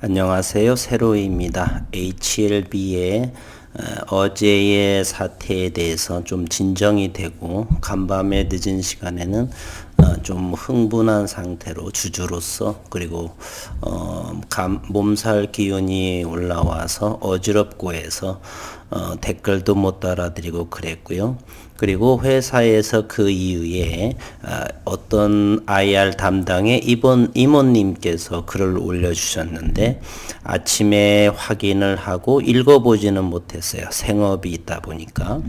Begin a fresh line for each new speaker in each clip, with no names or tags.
안녕하세요. 세로이입니다. HLB의 어제의 사태에 대해서 좀 진정이 되고 간밤에 늦은 시간에는 좀 흥분한 상태로 주주로서 그리고 몸살 기운이 올라와서 어지럽고 해서 댓글도 못 달아드리고 그랬고요. 그리고 회사에서 그 이후에 어떤 IR 담당의 임원님께서 글을 올려주셨는데 아침에 확인을 하고 읽어보지는 못했어요. 생업이 있다 보니까.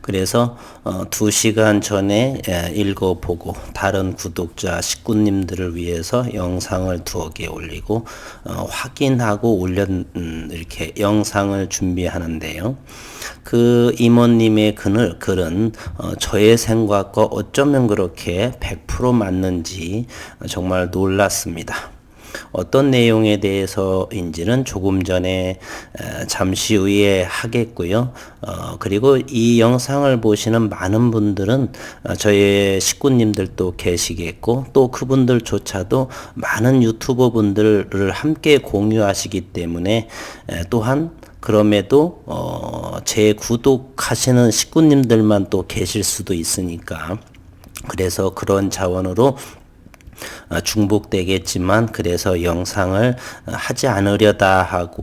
그래서 2시간 전에 읽어보고 다른 구독자 식구님들을 위해서 영상을 2개 올리고 확인하고 이렇게 영상을 준비하는데요. 그 임원님의 글은 저의 생각과 어쩌면 그렇게 100% 맞는지 정말 놀랐습니다. 어떤 내용에 대해서인지는 조금 전에 잠시 후에 하겠고요. 그리고 이 영상을 보시는 많은 분들은 저의 식구님들도 계시겠고 또 그분들조차도 많은 유튜버 분들을 함께 공유하시기 때문에 또한 그럼에도 제 구독하시는 식구님들만 또 계실 수도 있으니까 그래서 그런 자원으로 중복되겠지만 그래서 영상을 하지 않으려다 하고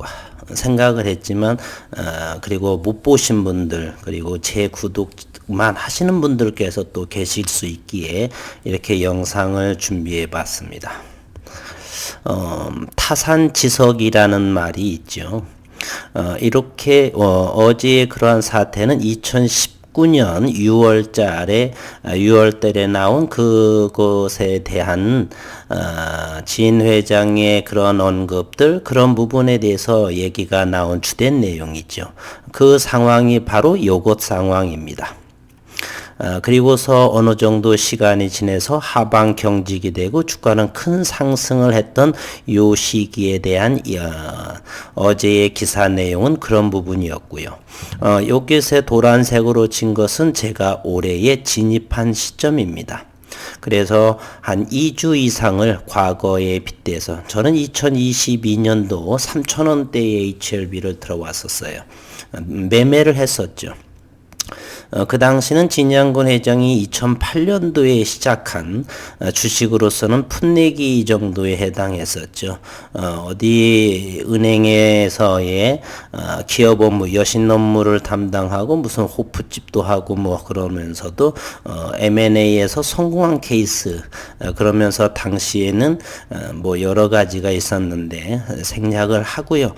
생각을 했지만 그리고 못 보신 분들 그리고 제 구독만 하시는 분들께서 또 계실 수 있기에 이렇게 영상을 준비해 봤습니다. 타산지석이라는 말이 있죠. 이렇게 어제의 그러한 사태는 2019년 6월달에 나온 그것에 대한 진 회장의 그런 언급들 그런 부분에 대해서 얘기가 나온 주된 내용이죠. 그 상황이 바로 요것 상황입니다. 그리고서 어느 정도 시간이 지나서 하방 경직이 되고 주가는 큰 상승을 했던 요 시기에 대한 어제의 기사 내용은 그런 부분이었고요. 여기서 노란색으로 친 것은 제가 올해에 진입한 시점입니다. 그래서 한 2주 이상을 과거에 빗대서 저는 2022년도 3,000원대의 HLB를 들어왔었어요. 매매를 했었죠. 그 당시는 진양근 회장이 2008년도에 시작한 주식으로서는 풋내기 정도에 해당했었죠. 어디 은행에서의 기업 업무, 여신 업무를 담당하고 무슨 호프집도 하고 뭐 그러면서도 M&A에서 성공한 케이스 그러면서 당시에는 뭐 여러 가지가 있었는데 생략을 하고요.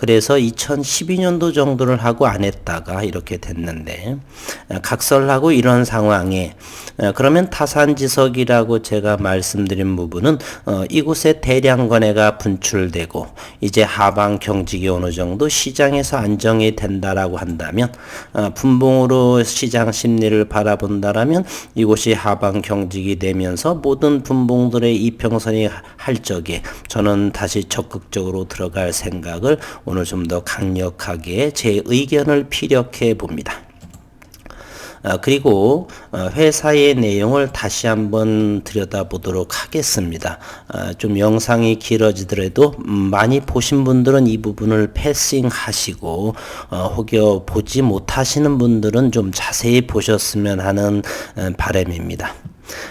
그래서 2012년도 정도를 하고 안 했다가 이렇게 됐는데 각설하고 이런 상황에 그러면 타산지석이라고 제가 말씀드린 부분은 이곳에 대량 거래가 분출되고 이제 하방 경직이 어느 정도 시장에서 안정이 된다라고 한다면 분봉으로 시장 심리를 바라본다라면 이곳이 하방 경직이 되면서 모든 분봉들의 이평선이 할 적에 저는 다시 적극적으로 들어갈 생각을 오늘 좀 더 강력하게 제 의견을 피력해 봅니다. 그리고 회사의 내용을 다시 한번 들여다보도록 하겠습니다. 좀 영상이 길어지더라도 많이 보신 분들은 이 부분을 패싱하시고 혹여 보지 못하시는 분들은 좀 자세히 보셨으면 하는 바람입니다.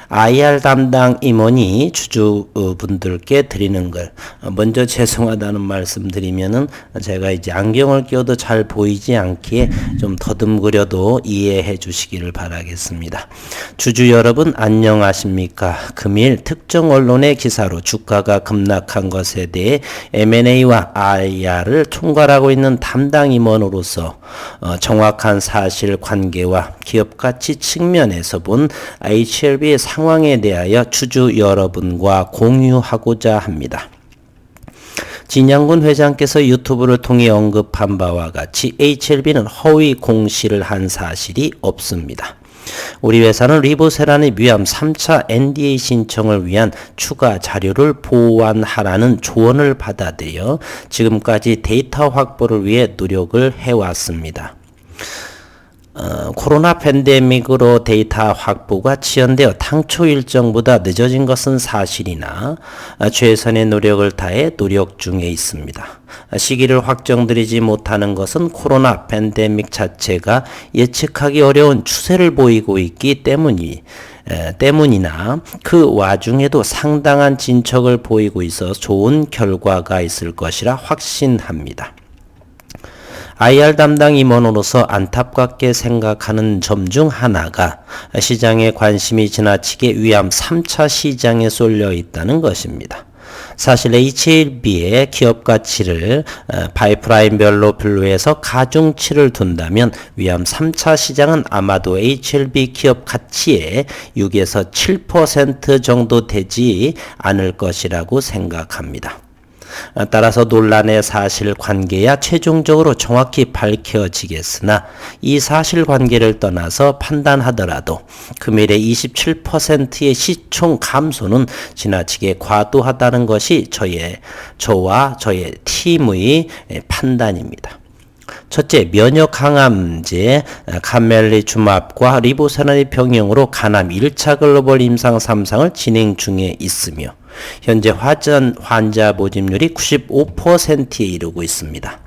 IR 담당 임원이 주주분들께 드리는 걸 먼저 죄송하다는 말씀 드리면은 제가 이제 안경을 껴도 잘 보이지 않기에 좀 더듬그려도 이해해 주시기를 바라겠습니다. 주주 여러분 안녕하십니까? 금일 특정 언론의 기사로 주가가 급락한 것에 대해 M&A와 IR을 총괄하고 있는 담당 임원으로서 정확한 사실 관계와 기업 가치 측면에서 본 HLB의 상황에 대하여 주주 여러분과 공유하고자 합니다. 진양근 회장께서 유튜브를 통해 언급한 바와 같이 HLB는 허위 공시를 한 사실이 없습니다. 우리 회사는 리보세란의 위암 3차 NDA 신청을 위한 추가 자료를 보완하라는 조언을 받아들여 지금까지 데이터 확보를 위해 노력을 해왔습니다. 코로나 팬데믹으로 데이터 확보가 지연되어 당초 일정보다 늦어진 것은 사실이나 최선의 노력을 다해 노력 중에 있습니다. 시기를 확정드리지 못하는 것은 코로나 팬데믹 자체가 예측하기 어려운 추세를 보이고 있기 때문이나 그 와중에도 상당한 진척을 보이고 있어 좋은 결과가 있을 것이라 확신합니다. IR 담당 임원으로서 안타깝게 생각하는 점 중 하나가 시장의 관심이 지나치게 위암 3차 시장에 쏠려 있다는 것입니다. 사실 HLB의 기업 가치를 파이프라인별로 분류해서 가중치를 둔다면 위암 3차 시장은 아마도 HLB 기업 가치의 6에서 7% 정도 되지 않을 것이라고 생각합니다. 따라서 논란의 사실관계야 최종적으로 정확히 밝혀지겠으나 이 사실관계를 떠나서 판단하더라도 금일의 27%의 시총 감소는 지나치게 과도하다는 것이 저와 저의 팀의 판단입니다. 첫째, 면역항암제 카멜리주맙과 리보세라이 병용으로 간암 1차 글로벌 임상 3상을 진행 중에 있으며 현재 환자 모집률이 95%에 이르고 있습니다.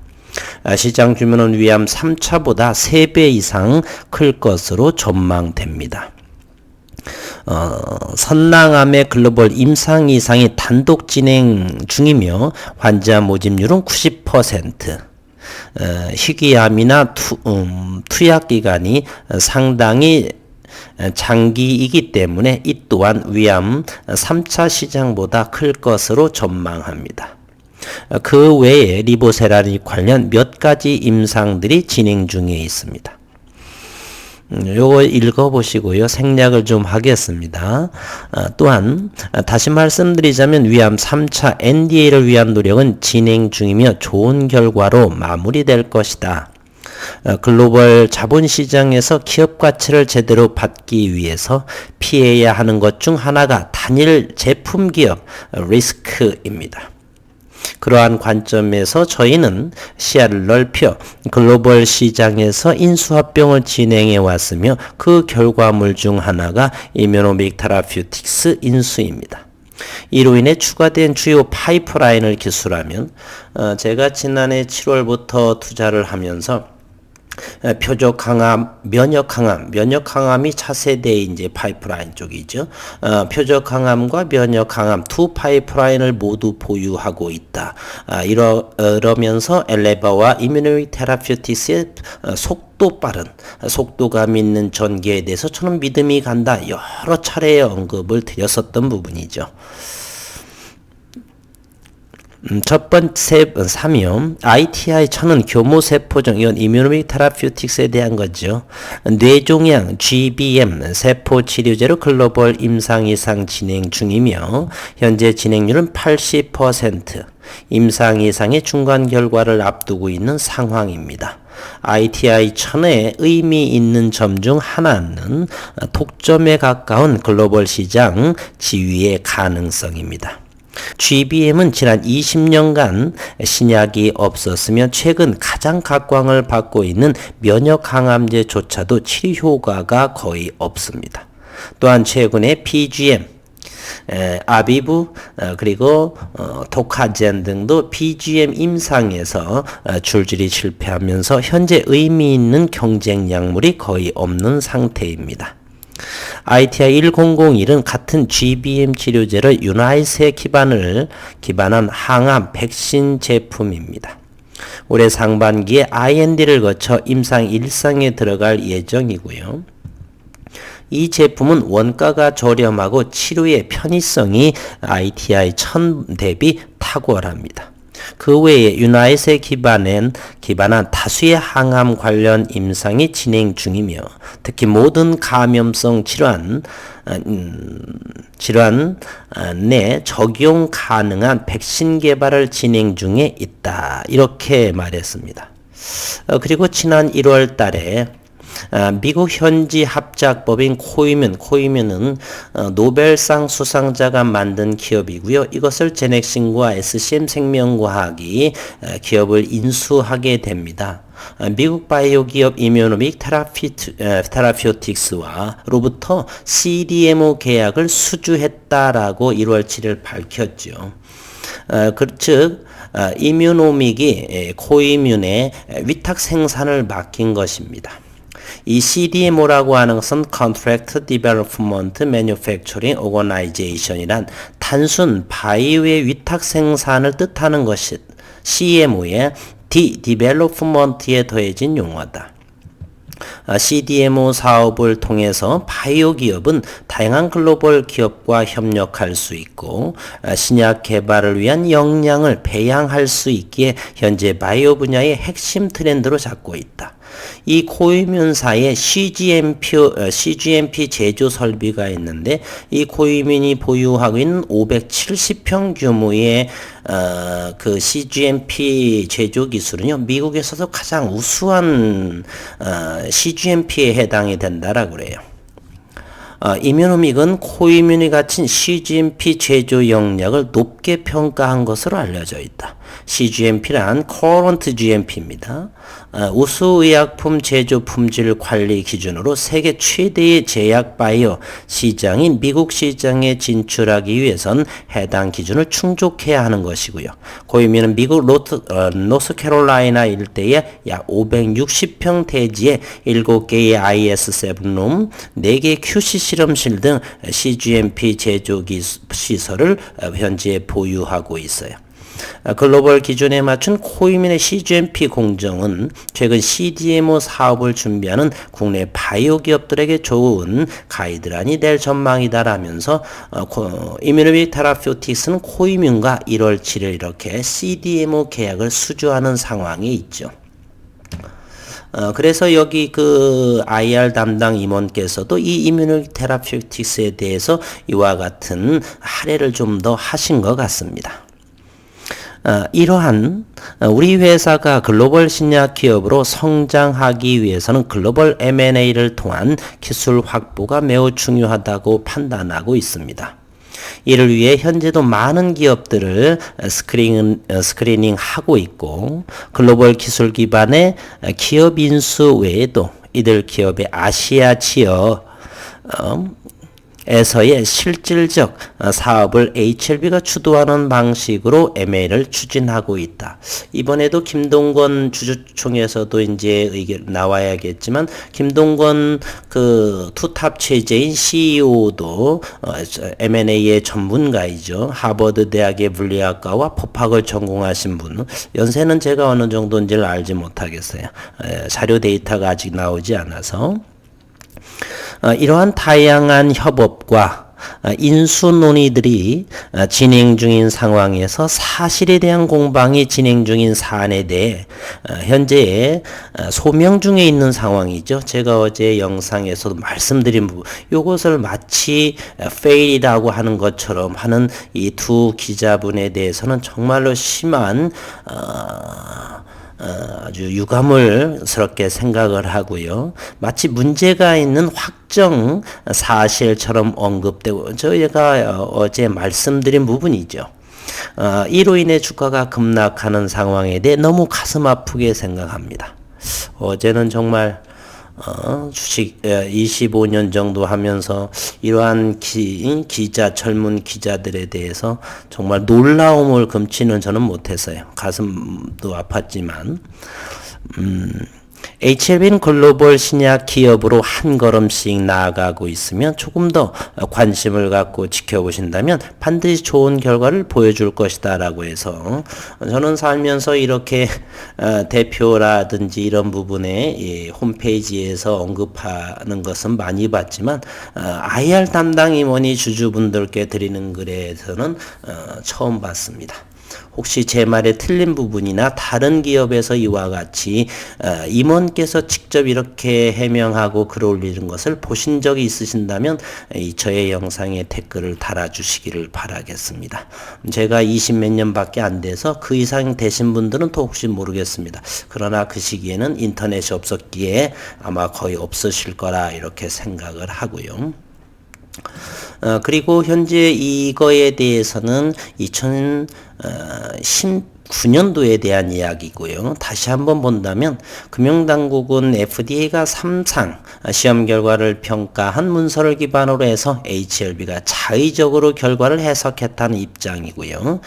시장 규모는 위암 3차보다 3배 이상 클 것으로 전망됩니다. 선낭암의 글로벌 임상 2상이 단독 진행 중이며 환자 모집률은 90%. 희귀암이나 투약 기간이 상당히 장기이기 때문에 이 또한 위암 3차 시장보다 클 것으로 전망합니다. 그 외에 리보세라믹 관련 몇 가지 임상들이 진행 중에 있습니다. 요거 읽어보시고요. 생략을 좀 하겠습니다. 또한 다시 말씀드리자면 위암 3차 NDA를 위한 노력은 진행 중이며 좋은 결과로 마무리될 것이다. 글로벌 자본시장에서 기업 가치를 제대로 받기 위해서 피해야 하는 것 중 하나가 단일 제품 기업 리스크입니다. 그러한 관점에서 저희는 시야를 넓혀 글로벌 시장에서 인수합병을 진행해 왔으며 그 결과물 중 하나가 이뮤노믹 테라퓨틱스 인수입니다. 이로 인해 추가된 주요 파이프라인을 기술하면 제가 지난해 7월부터 투자를 하면서 표적항암, 면역항암이 차세대의 이제 파이프라인 쪽이죠. 표적항암과 면역항암 두 파이프라인을 모두 보유하고 있다. 이러면서 엘레바와 이뮤노믹 테라퓨틱스의 속도감 있는 전개에 대해서 저는 믿음이 간다. 여러 차례 언급을 드렸었던 부분이죠. 첫 번째 3위 ITI-1000은 교모세포종, 이건 이뮤노믹 테라퓨틱스에 대한 거죠. 뇌종양 GBM 세포치료제로 글로벌 임상 이상 진행 중이며 현재 진행률은 80%, 임상 이상의 중간 결과를 앞두고 있는 상황입니다. ITI-1000의 의미 있는 점 중 하나는 독점에 가까운 글로벌 시장 지위의 가능성입니다. GBM은 지난 20년간 신약이 없었으며 최근 가장 각광을 받고 있는 면역항암제조차도 치료 효과가 거의 없습니다. 또한 최근에 PGM, 아비브 그리고 토카젠 등도 PGM 임상에서 줄줄이 실패하면서 현재 의미 있는 경쟁 약물이 거의 없는 상태입니다. ITI-1001은 같은 GBM 치료제를 유나이스에 기반한 항암 백신 제품입니다. 올해 상반기에 IND를 거쳐 임상 1상에 들어갈 예정이고요. 이 제품은 원가가 저렴하고 치료의 편의성이 ITI-1000 대비 탁월합니다. 그 외에 유나이스에 기반한 다수의 항암 관련 임상이 진행 중이며 특히 모든 감염성 질환에 적용 가능한 백신 개발을 진행 중에 있다. 이렇게 말했습니다. 그리고 지난 1월 달에 미국 현지 합작법인 코이뮨은 노벨상 수상자가 만든 기업이고요. 이것을 제넥신과 SCM 생명과학이 기업을 인수하게 됩니다. 미국 바이오 기업 이뮤노믹 테라퓨틱스와로부터 CDMO 계약을 수주했다라고 1월 7일 밝혔죠. 즉 이뮤노믹이 코이뮨의 위탁 생산을 맡긴 것입니다. 이 CDMO라고 하는 것은 Contract Development Manufacturing Organization이란 단순 바이오의 위탁 생산을 뜻하는 것이 CMO의 Development에 더해진 용어다. CDMO 사업을 통해서 바이오 기업은 다양한 글로벌 기업과 협력할 수 있고 신약 개발을 위한 역량을 배양할 수 있기에 현재 바이오 분야의 핵심 트렌드로 잡고 있다. 이 코이뮨사의 CGMP 제조 설비가 있는데 이 코이뮨이 보유하고 있는 570평 규모의 그 CGMP 제조 기술은요, 미국에서도 가장 우수한 CGMP에 해당이 된다라고 그래요. 이뮤노믹은 코이뮨이 갖춘 CGMP 제조 역량을 높게 평가한 것으로 알려져 있다. CGMP란 Current GMP입니다. 우수의약품 제조 품질 관리 기준으로 세계 최대의 제약 바이오 시장인 미국 시장에 진출하기 위해선 해당 기준을 충족해야 하는 것이고요. 코이뮨은 미국 노스캐롤라이나 일대에 약 560평 대지에 7개의 IS7룸, 4개 QC 실험실 등 CGMP 제조 시설을 현재 보유하고 있어요. 글로벌 기준에 맞춘 코이뮨의 CGMP 공정은 최근 CDMO 사업을 준비하는 국내 바이오 기업들에게 좋은 가이드라인이 될 전망이다라면서 이뮤노믹 테라퓨틱스는 코이뮨과 1월 7일 이렇게 CDMO 계약을 수주하는 상황에 있죠. 그래서 여기 그 IR 담당 임원께서도 이 이뮤노믹 테라퓨틱스에 대해서 이와 같은 할애를 좀 더 하신 것 같습니다. 이러한 우리 회사가 글로벌 신약 기업으로 성장하기 위해서는 글로벌 M&A를 통한 기술 확보가 매우 중요하다고 판단하고 있습니다. 이를 위해 현재도 많은 기업들을 스크리닝하고 있고 글로벌 기술 기반의 기업 인수 외에도 이들 기업의 아시아 지역 에서의 실질적 사업을 HLB가 주도하는 방식으로 M&A를 추진하고 있다. 이번에도 김동건 주주총회에서도 이제 의견 나와야겠지만 김동건 그 투탑 체제인 CEO도 M&A의 전문가이죠. 하버드 대학의 물리학과와 법학을 전공하신 분. 연세는 제가 어느 정도인지를 알지 못하겠어요. 자료 데이터가 아직 나오지 않아서. 이러한 다양한 협업과 인수 논의들이 진행 중인 상황에서 사실에 대한 공방이 진행 중인 사안에 대해 현재 소명 중에 있는 상황이죠. 제가 어제 영상에서도 말씀드린 부분, 이것을 마치 fail이라고 하는 것처럼 하는 이 두 기자분에 대해서는 정말로 심한 아주 유감을스럽게 생각을 하고요. 마치 문제가 있는 확정 사실처럼 언급되고 저희가 어제 말씀드린 부분이죠. 이로 인해 주가가 급락하는 상황에 대해 너무 가슴 아프게 생각합니다. 어제는 정말 주식 25년 정도 하면서 이러한 젊은 기자들에 대해서 정말 놀라움을 금치는 저는 못했어요. 가슴도 아팠지만 HLB는 글로벌 신약 기업으로 한 걸음씩 나아가고 있으면 조금 더 관심을 갖고 지켜보신다면 반드시 좋은 결과를 보여줄 것이다 라고 해서 저는 살면서 이렇게 대표라든지 이런 부분에 홈페이지에서 언급하는 것은 많이 봤지만 IR 담당 임원이 주주분들께 드리는 글에서는 처음 봤습니다. 혹시 제 말에 틀린 부분이나 다른 기업에서 이와 같이 임원께서 직접 이렇게 해명하고 글 올리는 것을 보신 적이 있으신다면 저의 영상에 댓글을 달아주시기를 바라겠습니다. 제가 20몇 년밖에 안 돼서 그 이상 되신 분들은 또 혹시 모르겠습니다. 그러나 그 시기에는 인터넷이 없었기에 아마 거의 없으실 거라 이렇게 생각을 하고요. 그리고 현재 이거에 대해서는 2019년도에 대한 이야기고요. 다시 한번 본다면 금융당국은 FDA가 3상 시험 결과를 평가한 문서를 기반으로 해서 HLB가 자의적으로 결과를 해석했다는 입장이고요.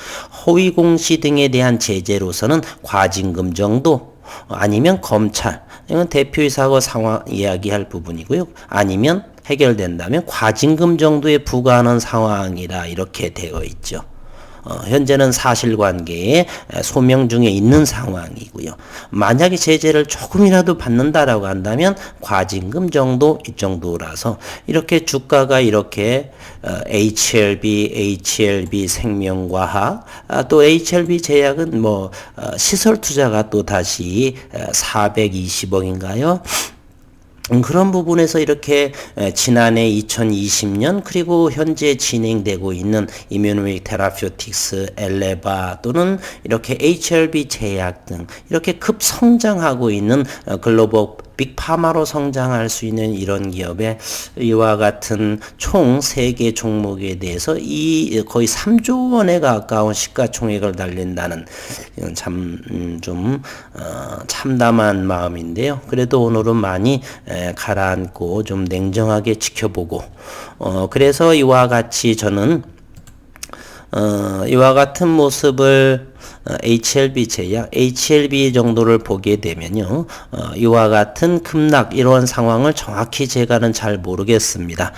허위 공시 등에 대한 제재로서는 과징금 정도 아니면 검찰, 이건 대표이사하고 상황 이야기할 부분이고요. 아니면 해결된다면 과징금 정도에 부과하는 상황이라 이렇게 되어 있죠. 현재는 사실관계에 소명 중에 있는 상황이고요. 만약에 제재를 조금이라도 받는다라고 한다면 과징금 정도 이 정도라서 이렇게 주가가 이렇게 HLB 생명과학 또 HLB 제약은 시설 투자가 또 다시 420억인가요? 그런 부분에서 이렇게 지난해 2020년 그리고 현재 진행되고 있는 이뮤노믹 테라퓨틱스, 엘레바 또는 이렇게 HLB 제약 등 이렇게 급성장하고 있는 글로벌 빅파마로 성장할 수 있는 이런 기업의 이와 같은 총 3개 종목에 대해서 거의 3조 원에 가까운 시가총액을 달린다는 좀 참담한 마음인데요. 그래도 오늘은 많이 가라앉고 좀 냉정하게 지켜보고 그래서 이와 같이 저는 이와 같은 모습을 HLB 제약, HLB 정도를 보게 되면요, 이와 같은 급락 이런 상황을 정확히 제가는 잘 모르겠습니다.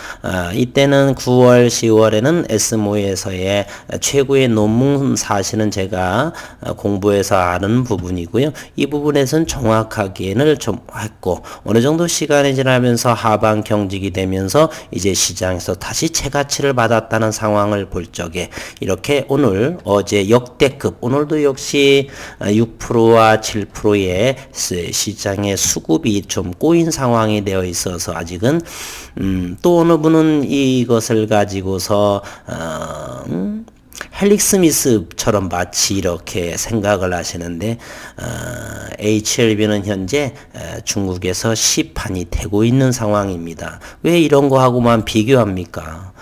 이때는 9월, 10월에는 에스모에서의 최고의 논문 사실은 제가 공부해서 아는 부분이고요. 이 부분에서는 정확하게는 좀 했고 어느 정도 시간이 지나면서 하방 경직이 되면서 이제 시장에서 다시 최가치를 받았다는 상황을 볼 적에 이렇게 어제 역대급 오늘도 역시 6%와 7%의 시장의 수급이 좀 꼬인 상황이 되어 있어서 아직은 또 어느 분은 이것을 가지고서 헬릭스미스처럼 마치 이렇게 생각을 하시는데 HLB는 현재 중국에서 시판이 되고 있는 상황입니다. 왜 이런 거하고만 비교합니까?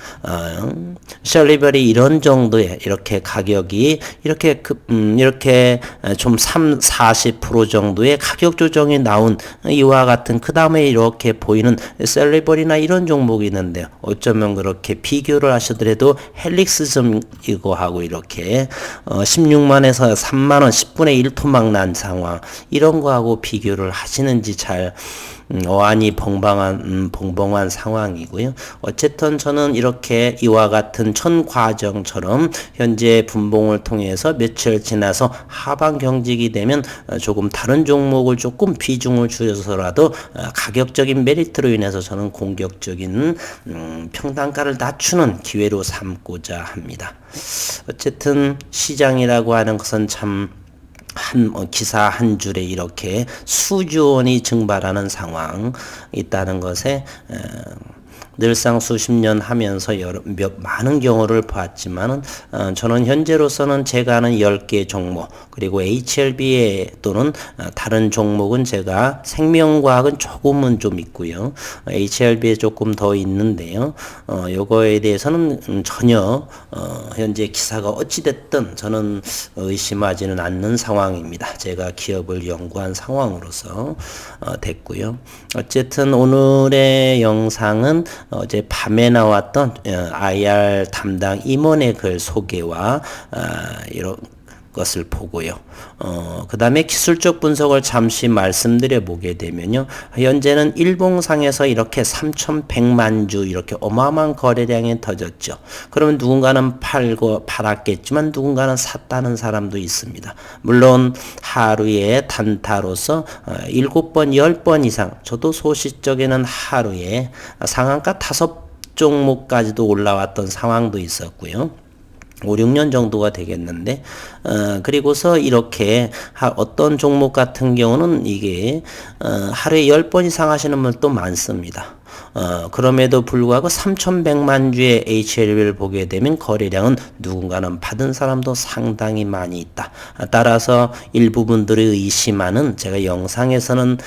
셜리벨이 이런 정도의 이렇게 가격이 이렇게 좀 40% 정도의 가격 조정이 나온 이와 같은 그 다음에 이렇게 보이는 셀리버리나 이런 종목이 있는데 어쩌면 그렇게 비교를 하시더라도 헬릭스점 이거 하고 이렇게 16만에서 3만원 10분의 1 토막 난 상황 이런 거하고 비교를 하시는지 잘 어안이 벙벙한 상황이고요. 어쨌든 저는 이렇게 이와 같은 전 과정처럼 현재 분봉을 통해서 며칠 지나서 하방 경직이 되면 조금 다른 종목을 조금 비중을 줄여서라도 가격적인 메리트로 인해서 저는 공격적인 평단가를 낮추는 기회로 삼고자 합니다. 어쨌든 시장이라고 하는 것은 참 기사 한 줄에 이렇게 수조 원이 증발하는 상황 있다는 것에 늘상 수십 년 하면서 많은 경우를 봤지만은 저는 현재로서는 제가 아는 10개 종목 그리고 HLB 또는 다른 종목은 제가 생명과학은 조금은 좀 있고요. HLB에 조금 더 있는데요. 요거에 대해서는 전혀 현재 기사가 어찌됐든 저는 의심하지는 않는 상황입니다. 제가 기업을 연구한 상황으로서 됐고요. 어쨌든 오늘의 영상은 어제 밤에 나왔던 IR 담당 임원의 글 소개와 이런 것을 보고요. 그 다음에 기술적 분석을 잠시 말씀드려 보게 되면요. 현재는 일봉상에서 이렇게 3,100만 주 이렇게 어마어마한 거래량이 터졌죠. 그러면 누군가는 팔았겠지만 누군가는 샀다는 사람도 있습니다. 물론 하루에 단타로서 7번, 10번 이상 저도 소시적에는 하루에 상한가 5종목까지도 올라왔던 상황도 있었고요. 5, 6년 정도가 되겠는데, 그리고서 이렇게 어떤 종목 같은 경우는 이게, 하루에 10번 이상 하시는 분도 많습니다. 그럼에도 불구하고 3,100만 주의 HLB를 보게 되면 거래량은 누군가는 받은 사람도 상당히 많이 있다. 따라서 일부분들이 의심하는, 제가 영상에서는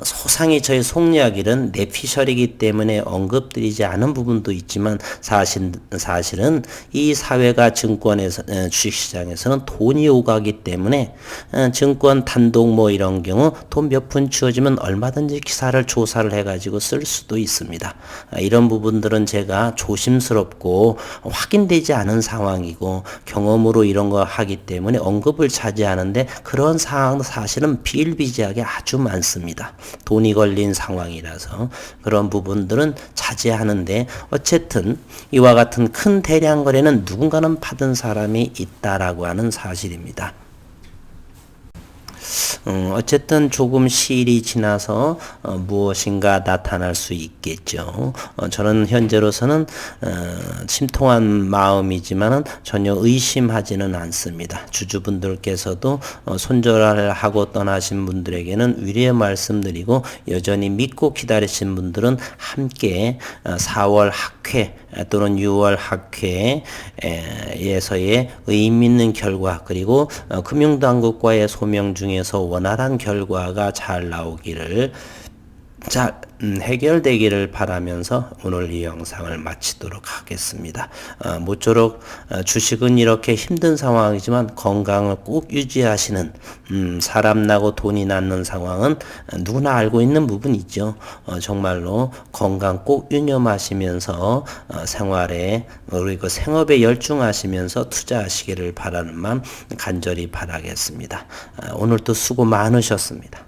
소상히 저의 속이야기는 내피셜이기 때문에 언급드리지 않은 부분도 있지만 사실은 이 사회가 증권에서 주식시장에서는 돈이 오가기 때문에 증권 단독 뭐 이런 경우 돈 몇 푼 주어지면 얼마든지 기사를 조사를 해가지고 쓸 수도 있습니다. 이런 부분들은 제가 조심스럽고 확인되지 않은 상황이고 경험으로 이런 거 하기 때문에 언급을 자제하는데, 그런 상황도 사실은 비일비재하게 아주 많습니다. 돈이 걸린 상황이라서 그런 부분들은 자제하는데, 어쨌든 이와 같은 큰 대량 거래는 누군가는 받은 사람이 있다라고 하는 사실입니다. 어쨌든 조금 시일이 지나서 무엇인가 나타날 수 있겠죠. 저는 현재로서는 심통한 마음이지만은 전혀 의심하지는 않습니다. 주주분들께서도 손절을 하고 떠나신 분들에게는 위로의 말씀드리고, 여전히 믿고 기다리신 분들은 함께 4월 학회 또는 6월 학회에서의 의미 있는 결과, 그리고 금융당국과의 소명 중에서 원활한 결과가 잘 나오기를, 잘 해결되기를 바라면서 오늘 이 영상을 마치도록 하겠습니다. 모쪼록 주식은 이렇게 힘든 상황이지만 건강을 꼭 유지하시는, 사람 나고 돈이 낳는 상황은 누구나 알고 있는 부분이죠. 정말로 건강 꼭 유념하시면서 생활에, 우리 그 생업에 열중하시면서 투자하시기를 바라는 마음 간절히 바라겠습니다. 오늘도 수고 많으셨습니다.